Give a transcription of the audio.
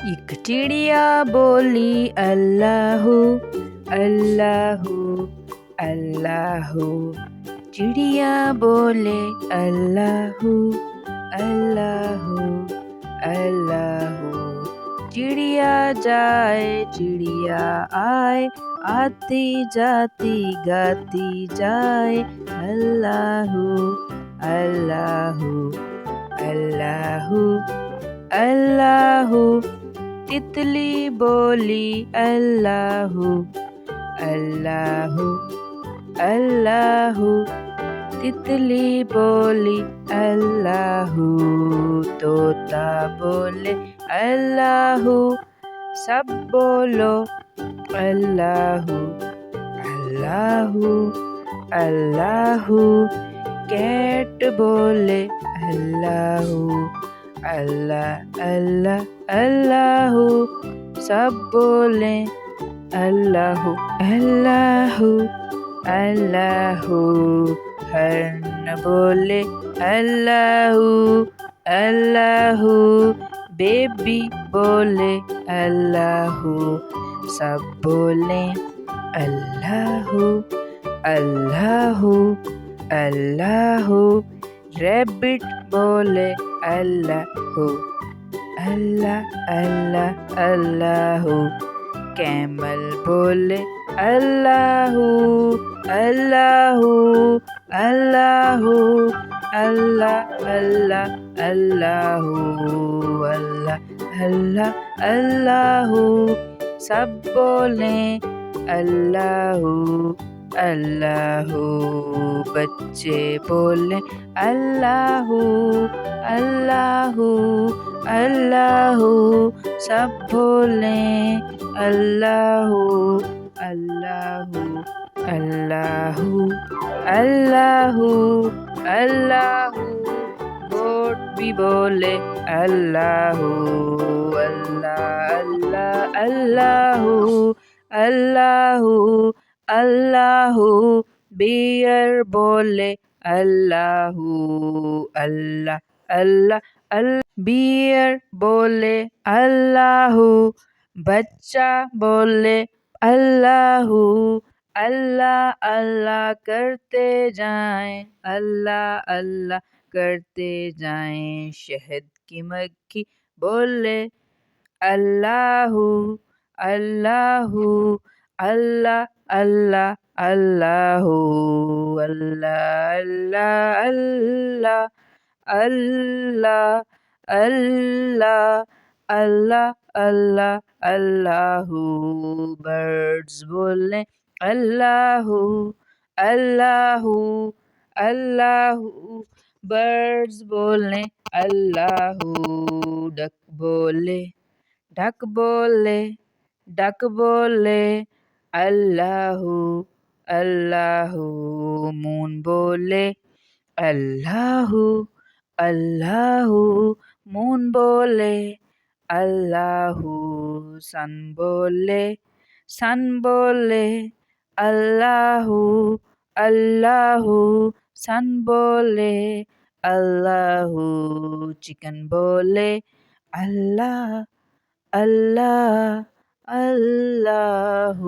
ایک چڑیا بولی اللہ اللہ اللہ، چڑیا بولے اللہ اللہ اللہ، چڑیا جائے چڑیا آئے، آتی جاتی گاتی جائے اللہ اللہ اللہ اللہ، تتلی بولی اللہ اللہ اللہ، تتلی بولی اللہ، طوطا بولے اللہ، سب بولو اللہ اللہ اللہ، کیٹ بولے اللہ اللہ اللہ اللہ، سب بولے اللہ اللہ اللہ، ہرن بولے اللہ اللہ، بیبی بولے اللہ، سب بولے اللہ اللہ اللہ، ریبٹ بولے اللہ اللہ اللہ اللہ، کیمل بولے اللہ اللہ اللہ اللہ اللہ اللہ اللہ اللہ اللہ، سب بولیں اللہ اللہ، بچے بولیں اللہ اللہ اللہ، سب بولیں اللہ اللہ اللہ اللہ اللہ، گوٹ بھی بولے اللہ اللہ اللہ اللہ اللہ، بیئر بولے اللہ اللہ اللہ اللہ، بیئر بولے اللہ، بچہ بولے اللہ اللہ اللہ کرتے جائیں اللہ اللہ کرتے جائیں، شہد کی مکھی بولے اللہ اللہ اللہ اللہ اللہ اللہ اللہ اللہ اللہ اللہ اللہ اللہ، برڈز بولیں اللہ اللہ اللہ، برڈز بولیں اللہ، ڈک بولے ڈک بولے ڈک بولے اللہ اللہ، مون بولے اللہ اللہ مون بولے اللہ، سن بولے اللہ اللہ، سن بولے اللہ، چکن بولے اللہ اللہ اللہ۔